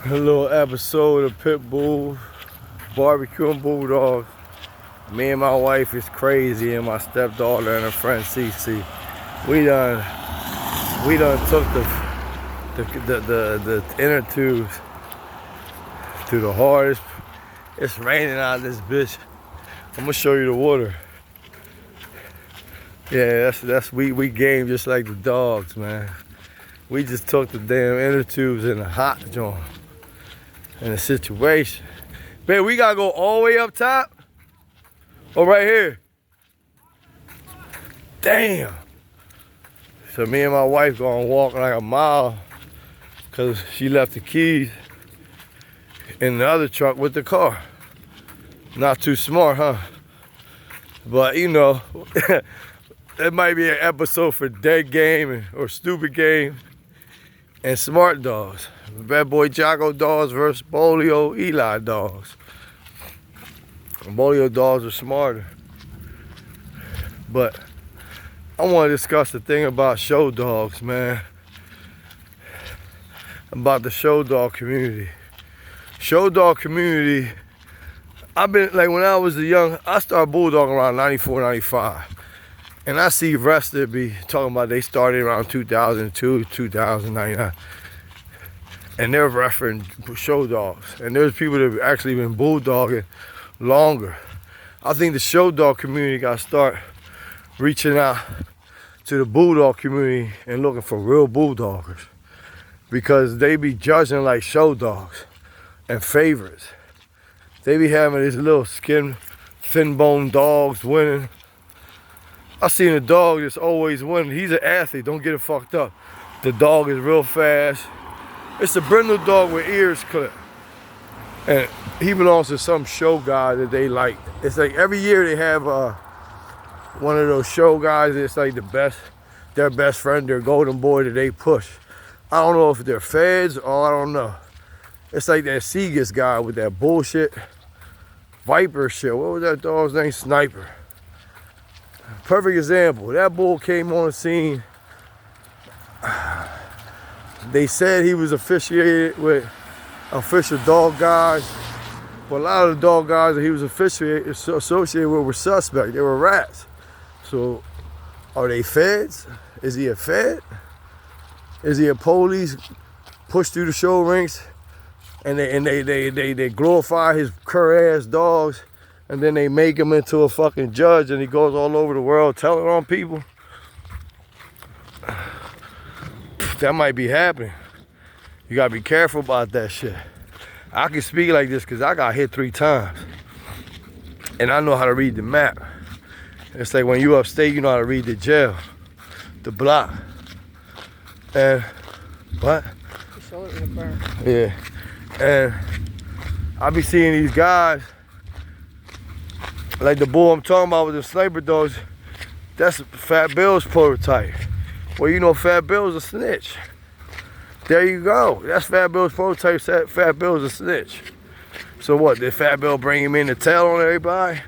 A little episode of Pitbull barbecuing bulldogs. Me and my wife is crazy, and my stepdaughter and her friend Cece. We done took the inner tubes to the hardest. It's raining out of this bitch. I'm gonna show you the water. Yeah, that's we game just like the dogs, man. We just took the damn inner tubes in the hot joint. In a situation. Man, we gotta go all the way up top? Or right here? Damn. So me and my wife gonna walk like a mile because she left the keys in the other truck with the car. Not too smart, huh? But you know, it might be an episode for Dead Game or Stupid Game and Smart Dogs. Bad Boy Jocko dogs versus Bolio Eli dogs. Bolio dogs are smarter. But I want to discuss the thing about show dogs, man. About the show dog community. Show dog community, I've been, like when I was I started bulldogging around 94, 95. And I see refs that be talking about they started around 2002, 2009. And they're referring show dogs. And there's people that have actually been bulldogging longer. I think the show dog community got to start reaching out to the bulldog community and looking for real bulldoggers. Because they be judging like show dogs and favorites. They be having these little thin bone dogs winning. I seen a dog that's always winning. He's an athlete, don't get it fucked up. The dog is real fast. It's a brindle dog with ears clipped. And he belongs to some show guy that they like. It's like every year they have one of those show guys that's like their best friend, their golden boy that they push. I don't know if they're feds or I don't know. It's like that Segas guy with that bullshit Viper shit. What was that dog's name? Sniper. Perfect example. That bull came on the scene. They said he was affiliated with official dog guys, but a lot of the dog guys that he was associated with were suspect. They were rats. So, are they feds? Is he a fed? Is he a police push through the show rinks, and they glorify his cur ass dogs, and then they make him into a fucking judge, and he goes all over the world telling on people? That might be happening. You gotta be careful about that shit. I can speak like this because I got hit 3 times. And I know how to read the map. It's like when you upstate, you know how to read the jail, the block. And, what? Yeah. And I be seeing these guys, like the bull I'm talking about with the sniper dogs, that's Fat Bill's prototype. Well, you know Fat Bill's a snitch. There you go. That's Fat Bill's prototype. Fat Bill's a snitch. So what, did Fat Bill bring him in to tell on everybody?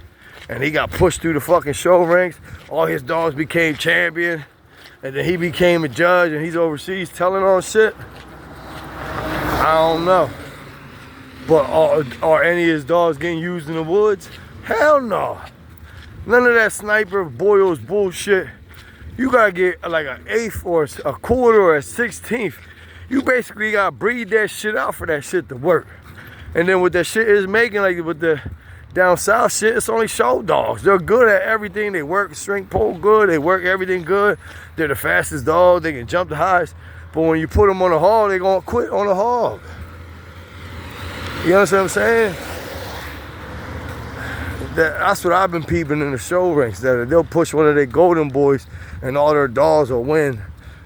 And he got pushed through the fucking show ranks. All his dogs became champion. And then he became a judge and he's overseas telling on shit? I don't know. But are any of his dogs getting used in the woods? Hell no. None of that Sniper Boyle's bullshit. You gotta get like an 1/8 or a quarter or a 1/16. You basically gotta breed that shit out for that shit to work. And then what that shit is making, like with the down south shit, it's only show dogs. They're good at everything. They work string pole good. They work everything good. They're the fastest dogs. They can jump the highest. But when you put them on a hog, they're gonna quit on a hog. You understand what I'm saying? That's what I've been peeping in the show ranks. That they'll push one of their golden boys and all their dogs will win.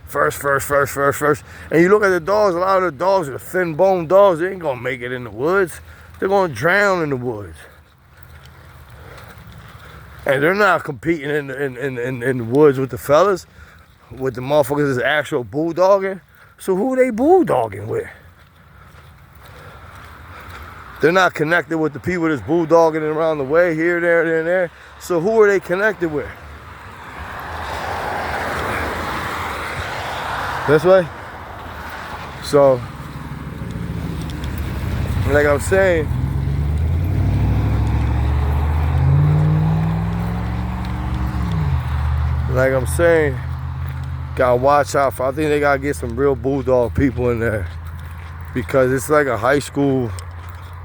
First. And you look at the dogs, a lot of the dogs are thin bone dogs. They ain't gonna make it in the woods. They're gonna drown in the woods. And they're not competing in the woods with the fellas, with the motherfuckers that's actual bulldogging. So who they bulldogging with? They're not connected with the people that's bulldogging around the way, here, there, and there. So who are they connected with? This way? So Like I'm saying, gotta watch out for. I think they gotta get some real bulldog people in there, because it's like a high school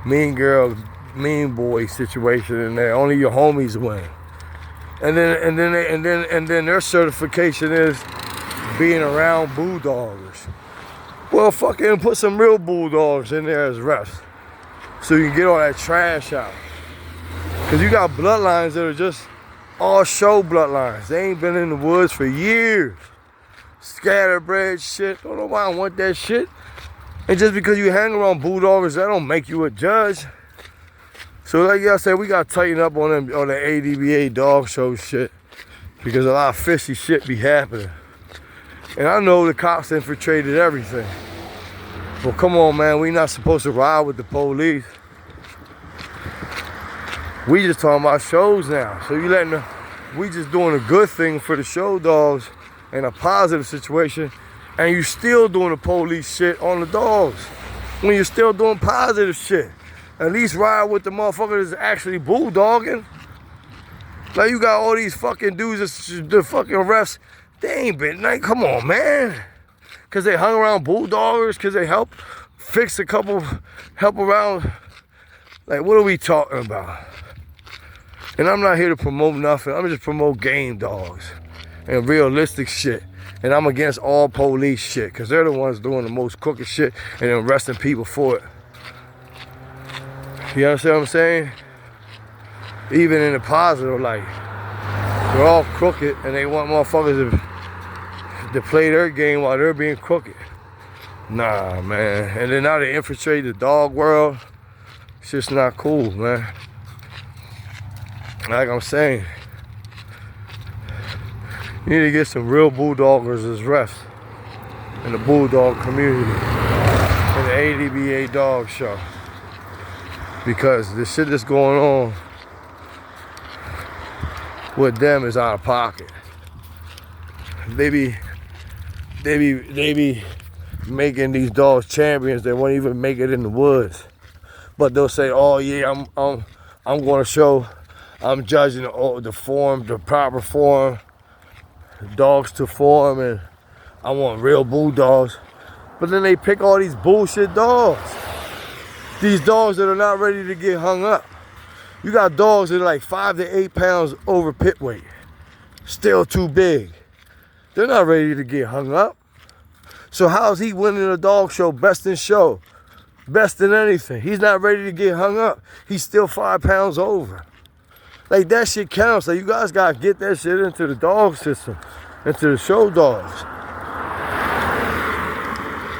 mean girl, mean boy situation in there. Only your homies win, and then their certification is being around bulldoggers. Well, fucking put some real bulldogs in there as refs, so you can get all that trash out. Cause you got bloodlines that are just all show bloodlines. They ain't been in the woods for years. Scatterbred shit. Don't nobody want that shit. And just because you hang around bulldoggers, that don't make you a judge. So like y'all said, we gotta tighten up on them, on the ADBA dog show shit, because a lot of fishy shit be happening. And I know the cops infiltrated everything. Well, come on, man. We not supposed to ride with the police. We just talking about shows now. So we just doing a good thing for the show dogs in a positive situation, and you still doing the police shit on the dogs when you're still doing positive shit. At least ride with the motherfuckers that's actually bulldogging. Like, you got all these fucking dudes, the fucking refs. They ain't been, like, come on, man. Because they hung around bulldoggers, because they help around. Like, what are we talking about? And I'm not here to promote nothing. I'm just promote game dogs and realistic shit. And I'm against all police shit, because they're the ones doing the most crooked shit and arresting people for it. You understand what I'm saying? Even in the positive light. They're all crooked, and they want motherfuckers to play their game while they're being crooked. Nah, man. And then now they infiltrate the dog world. It's just not cool, man. Like I'm saying, you need to get some real bulldoggers as refs in the bulldog community, in the ADBA dog show. Because the shit that's going on with them is out of pocket. They be making these dogs champions that won't even make it in the woods. But they'll say, "Oh yeah, I'm going to show. I'm judging the form, the proper form, dogs to form, and I want real bulldogs." But then they pick all these bullshit dogs. These dogs that are not ready to get hung up. You got dogs that are like 5 to 8 pounds over pit weight. Still too big. They're not ready to get hung up. So how's he winning a dog show, best in show, best in anything? He's not ready to get hung up. He's still 5 pounds over. Like, that shit counts. Like, you guys gotta get that shit into the dog system, into the show dogs.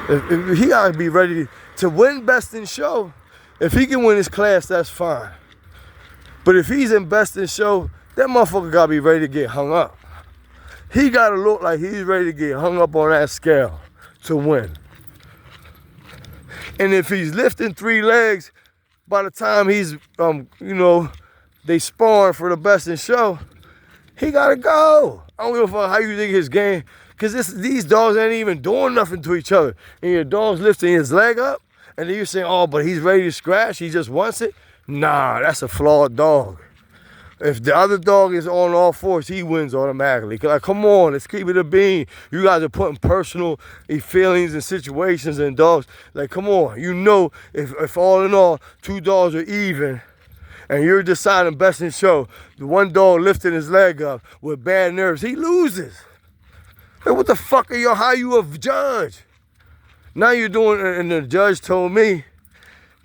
If he gotta be ready to win best in show. If he can win his class, that's fine. But if he's in best in show, that motherfucker gotta be ready to get hung up. He gotta look like he's ready to get hung up on that scale to win. And if he's lifting 3 legs, by the time he's, they sparring for the best in show, he gotta go. I don't give a fuck how you think his game, because these dogs ain't even doing nothing to each other. And your dog's lifting his leg up, and then you're saying, "Oh, but he's ready to scratch, he just wants it." Nah, that's a flawed dog. If the other dog is on all fours, he wins automatically. Like, come on, let's keep it a bean. You guys are putting personal feelings and situations in dogs. Like, come on. You know, if all in all, 2 dogs are even, and you're deciding best in show, the one dog lifting his leg up with bad nerves, he loses. Like, what the fuck how you a judge? Now you're doing, and the judge told me,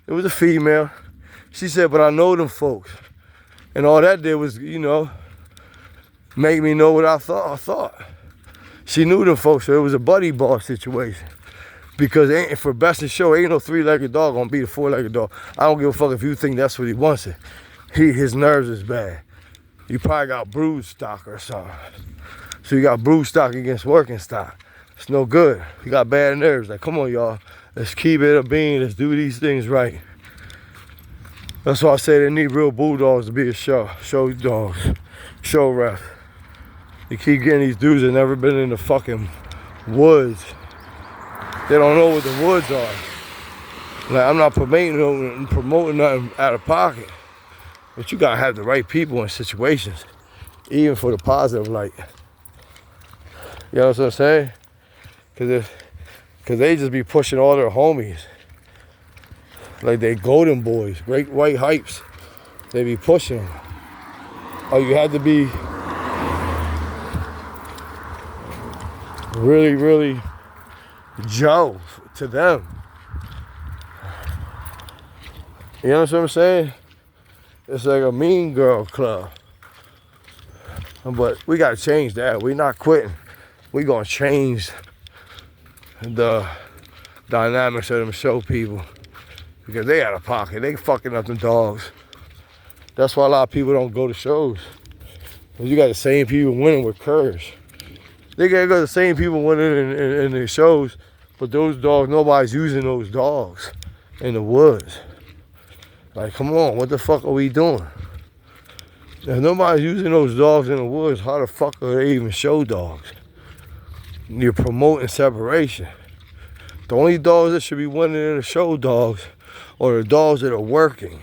it was a female. She said, "But I know them folks." And all that did was, make me know what I thought. She knew them folks, so it was a buddy ball situation. Because for best in show, ain't no 3-legged dog gonna beat a 4-legged dog. I don't give a fuck if you think that's what he wants it. His nerves is bad. You probably got brood stock or something. So you got brood stock against working stock. It's no good. You got bad nerves. Like, come on, y'all. Let's keep it a bean. Let's do these things right. That's why I say they need real bulldogs to be a show dogs, show ref. You keep getting these dudes that never been in the fucking woods. They don't know what the woods are. Like, I'm not promoting nothing out of pocket. But you gotta have the right people in situations, even for the positive light. You know what I'm saying? Cause they just be pushing all their homies. Like they golden boys, great white hypes. They be pushing them. Oh, you had to be really, really Joe to them. You know what I'm saying? It's like a mean girl club. But we gotta change that. We not quitting. We gonna change the dynamics of them show people. Because they out of pocket. They fucking up them dogs. That's why a lot of people don't go to shows. Because you got the same people winning with curves. They got the same people winning in the shows, but those dogs, nobody's using those dogs in the woods. Like, come on, what the fuck are we doing? If nobody's using those dogs in the woods, how the fuck are they even show dogs? You're promoting separation. The only dogs that should be winning in the show dogs are the dogs that are working.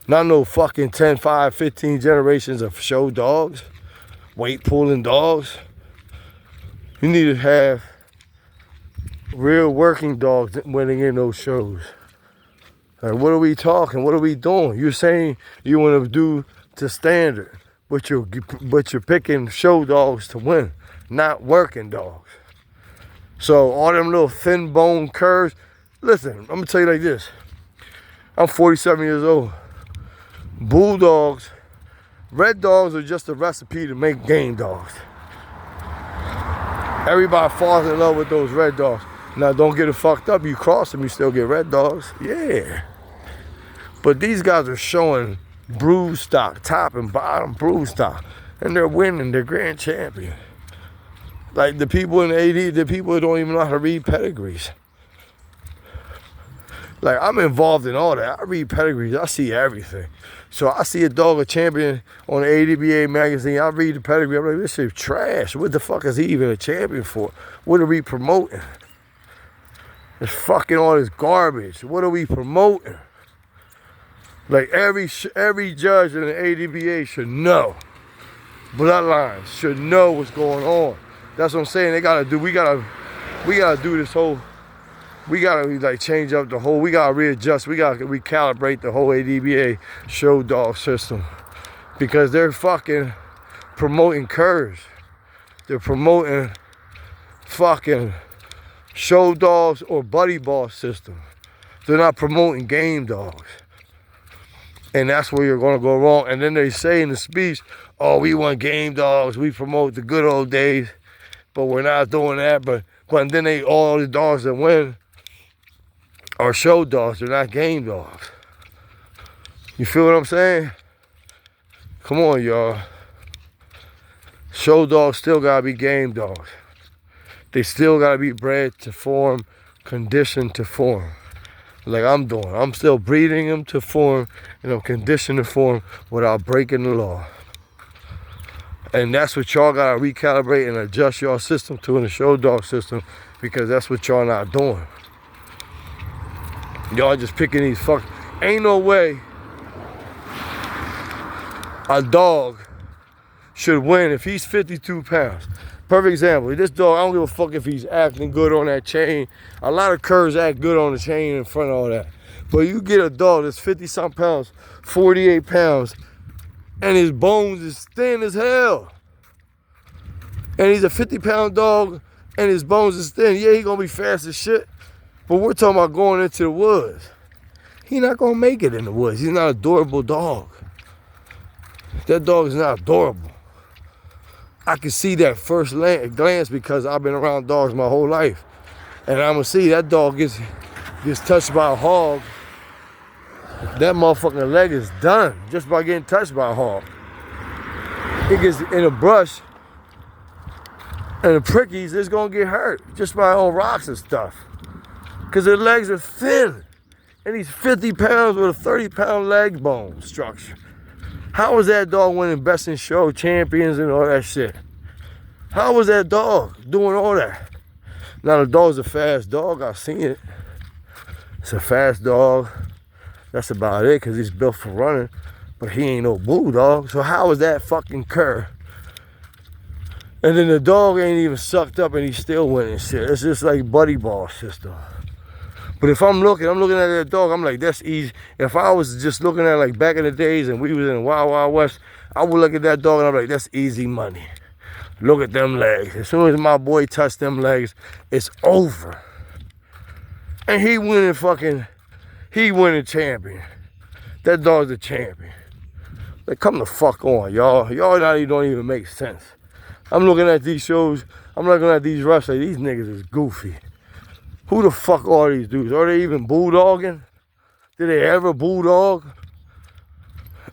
Not no fucking 10, 5, 15 generations of show dogs, weight pulling dogs. You need to have real working dogs winning in those shows. Like, what are we talking? What are we doing? You're saying you want to do the standard, but you're picking show dogs to win, not working dogs. So all them little thin bone curves. Listen, I'm gonna tell you like this. I'm 47 years old. Bulldogs, red dogs are just a recipe to make game dogs. Everybody falls in love with those red dogs. Now, don't get it fucked up. You cross them, you still get red dogs. Yeah. But these guys are showing brood stock, top and bottom brood stock. And they're winning. They're grand champion. Like the people in the AD, the people who don't even know how to read pedigrees. Like, I'm involved in all that. I read pedigrees. I see everything. So I see a dog, a champion on the ADBA magazine. I read the pedigree. I'm like, this shit trash. What the fuck is he even a champion for? What are we promoting? It's fucking all this garbage. What are we promoting? Like, every judge in the ADBA should know. Bloodlines should know what's going on. That's what I'm saying. We gotta do this whole. We gotta like change up the whole. We gotta readjust. We gotta recalibrate the whole ADBA show dog system because they're fucking promoting curves. They're promoting fucking show dogs or buddy boss system. They're not promoting game dogs, and that's where you're gonna go wrong. And then they say in the speech, "Oh, we want game dogs. We promote the good old days, but we're not doing that." But then all the dogs that win are show dogs, they're not game dogs. You feel what I'm saying? Come on, y'all. Show dogs still gotta be game dogs. They still gotta be bred to form, conditioned to form. Like I'm doing. I'm still breeding them to form, and I'm conditioned to form without breaking the law. And that's what y'all gotta recalibrate and adjust your system to in the show dog system, because that's what y'all not doing. Y'all just picking these fuck. Ain't no way a dog should win if he's 52 pounds. Perfect example. This dog, I don't give a fuck if he's acting good on that chain. A lot of curs act good on the chain in front of all that. But you get a dog that's 50-something pounds, 48 pounds, and his bones is thin as hell. And he's a 50-pound dog, and his bones is thin. Yeah, he gonna be fast as shit. But we're talking about going into the woods. He's not gonna make it in the woods. He's not a durable dog. That dog is not adorable. I can see that first glance because I've been around dogs my whole life. And I'm gonna see that dog gets touched by a hog. That motherfucking leg is done just by getting touched by a hog. It gets in a brush and the prickies, it's gonna get hurt just by on rocks and stuff. Because their legs are thin. And he's 50 pounds with a 30-pound leg bone structure. How was that dog winning best in show, champions, and all that shit? How was that dog doing all that? Now, the dog's a fast dog. I've seen it. It's a fast dog. That's about it, because he's built for running. But he ain't no bulldog. So how is that fucking cur? And then the dog ain't even sucked up and he's still winning shit. It's just like buddy ball system. But if I'm looking at that dog, I'm like, that's easy. If I was just looking at like back in the days and we was in the Wild Wild West, I would look at that dog and I'm like, that's easy money. Look at them legs. As soon as my boy touched them legs, it's over. And he winning champion. That dog's a champion. Like, come the fuck on, y'all. Y'all don't even make sense. I'm looking at these shows, I'm looking at these wrestlers, these niggas is goofy. Who the fuck are these dudes? Are they even bulldogging? Did they ever bulldog?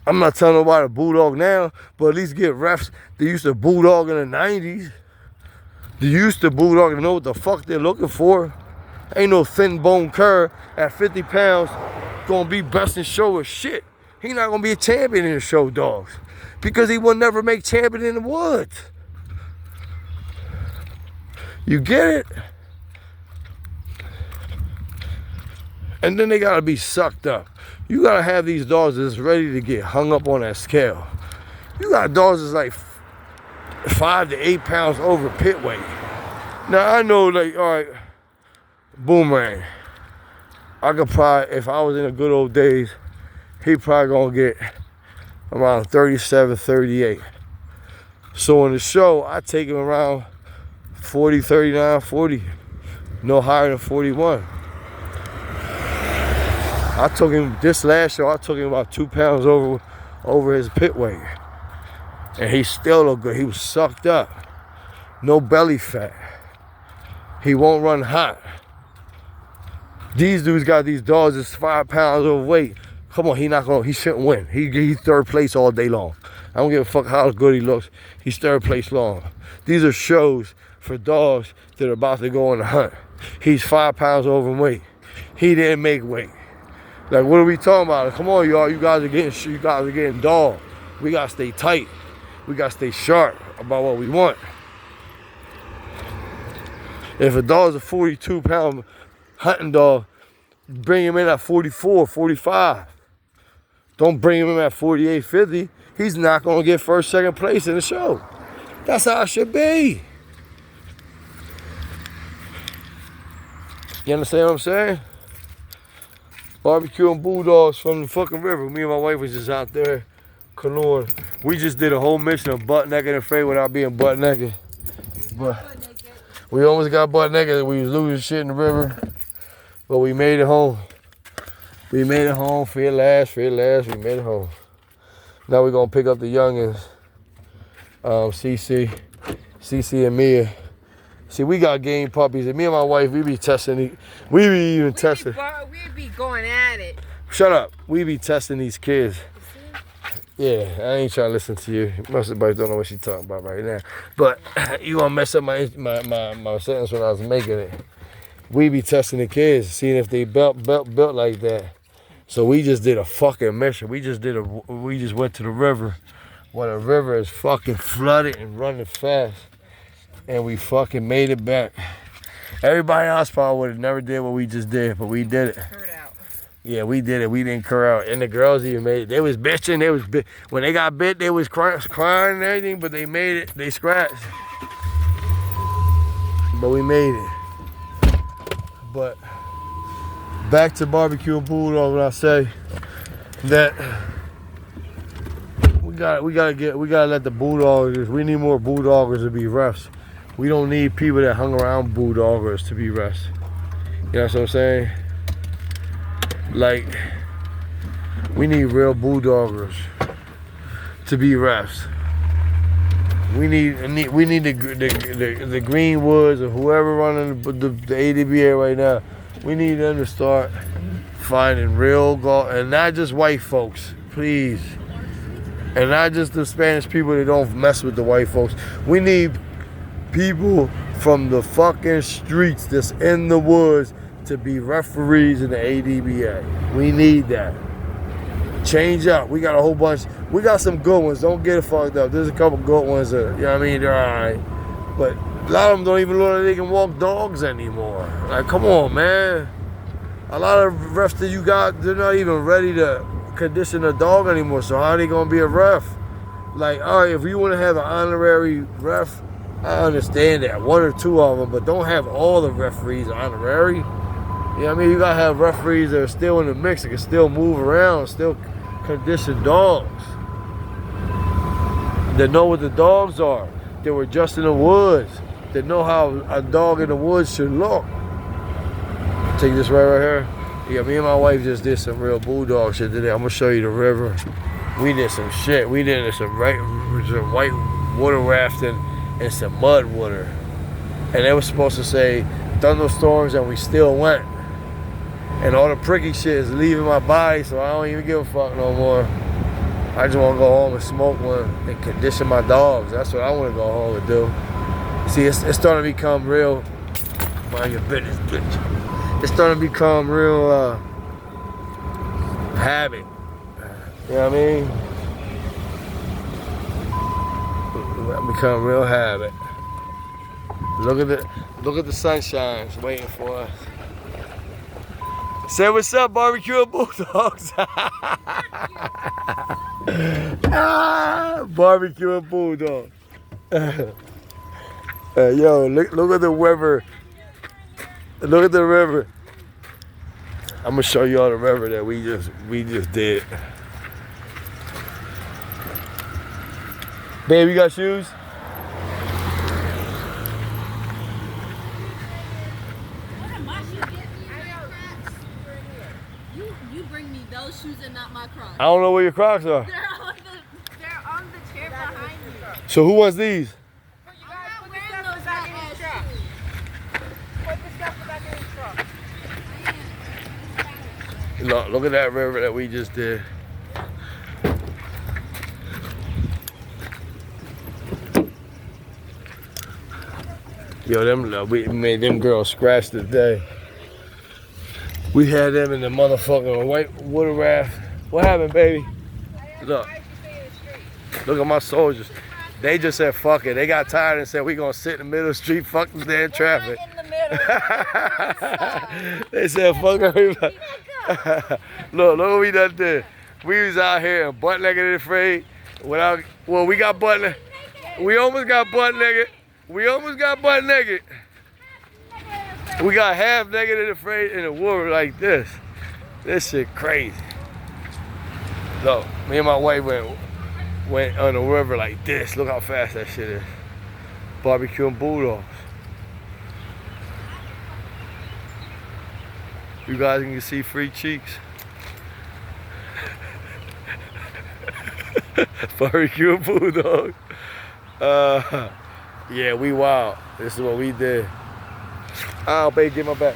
I'm not telling nobody to bulldog now, but at least get refs. They used to bulldog in the 90s. They used to bulldog and know what the fuck they're looking for. Ain't no thin bone cur at 50 pounds gonna be best in show or shit. He not gonna be a champion in the show dogs because he will never make champion in the woods. You get it? And then they gotta be sucked up. You gotta have these dogs that's ready to get hung up on that scale. You got dogs that's like 5 to 8 pounds over pit weight. Now I know, like, all right, Boomerang. I could probably, if I was in the good old days, he probably gonna get around 37, 38. So in the show, I take him around 40, 39, 40. No higher than 41. I took him, this last show, I took him about 2 pounds over his pit weight. And he still looked good. He was sucked up. No belly fat. He won't run hot. These dudes got these dogs that's 5 pounds overweight. Come on, he shouldn't win. He's third place all day long. I don't give a fuck how good he looks. He's third place long. These are shows for dogs that are about to go on a hunt. He's 5 pounds overweight. He didn't make weight. Like, what are we talking about? Come on, y'all. You guys are getting dogged. We gotta stay tight. We gotta stay sharp about what we want. If a dog's a 42-pound hunting dog, bring him in at 44, 45. Don't bring him in at 48, 50. He's not gonna get first, second place in the show. That's how it should be. You understand what I'm saying? Barbecuing bulldogs from the fucking river. Me and my wife was just out there canoeing. We just did a whole mission of butt naked and afraid without being butt naked. But we almost got butt naked. We was losing shit in the river. But we made it home. We made it home. Fear last. We made it home. Now we're gonna pick up the youngins. CC and Mia. See, we got game puppies, and me and my wife, we be testing. We be going at it. Shut up. We be testing these kids. Yeah, I ain't trying to listen to you. Most everybody don't know what she's talking about right now. But you gonna mess up my sentence when I was making it. We be testing the kids, seeing if they built like that. So we just did a fucking mission. We just went to the river, where the river is fucking flooded and running fast. And we fucking made it back. Everybody else probably would have never did what we just did, but we did it. Curd out. Yeah, we did it. We didn't cur out. And the girls even made it. They was bitching. When they got bit, they was crying and everything, but they made it. They scratched. But we made it. But back to barbecue and bulldog, when I say that we gotta let the bulldoggers. We need more bulldoggers to be refs. We don't need people that hung around bulldoggers to be refs. You know what I'm saying? Like, we need real bulldoggers to be refs. We need the Greenwoods or whoever running the ADBA right now. We need them to start finding real golf, and not just white folks, please. And not just the Spanish people that don't mess with the white folks. We need people from the fucking streets that's in the woods to be referees in the ADBA. We need that. Change up. We got a whole bunch. We got some good ones. Don't get it fucked up. There's a couple good ones that, you know what I mean, they're alright. But a lot of them don't even know that they can walk dogs anymore. Like, come on, man. A lot of refs that you got, they're not even ready to condition a dog anymore. So how are they gonna be a ref? Like, all right, if you want to have an honorary ref, I understand that, 1 or 2 of them, but don't have all the referees honorary. You know what I mean? You gotta have referees that are still in the mix, that can still move around, still condition dogs, that know what the dogs are, that were just in the woods, that know how a dog in the woods should look. Take this right here. Yeah, me and my wife just did some real bulldog shit today. I'm gonna show you the river. We did some shit. We did some white water rafting and some mud water. And they were supposed to say thunderstorms, and we still went. And all the pricky shit is leaving my body, so I don't even give a fuck no more. I just want to go home and smoke one and condition my dogs. That's what I want to go home and do. See, it's starting to become real. Mind your business, bitch. It's starting to become real habit. You know what I mean? Become real habit. Look at the sunshine. It's waiting for us. Say what's up, barbecue and bulldogs. Barbecue and bulldogs. Yo, look at the river. Look at the river. I'm gonna show you all the river that we just did. Babe, you got shoes? You bring me those shoes and not my Crocs. I don't know where your Crocs are. They're on the chair behind me. So who wants these? I'm not wearing those back in the truck. Put the stuff back in the truck. Look at that river that we just did. Yo, we made them girls scratch today. We had them in the motherfucking white water raft. What happened, baby? Look at my soldiers. They just said fuck it. They got tired and said we gonna sit in the middle of the street, fuck the damn traffic. In the middle. They said fuck everybody. Look what we done did. We was out here and butt naked and afraid. We got butt naked. We almost got butt naked. We got half naked and afraid in the water like this. This shit crazy. Look, me and my wife went on the river like this. Look how fast that shit is. Barbecue and bulldogs. You guys can see free cheeks. Barbecue and bulldogs. Yeah, we wild. This is what we did. Oh, babe, get my back.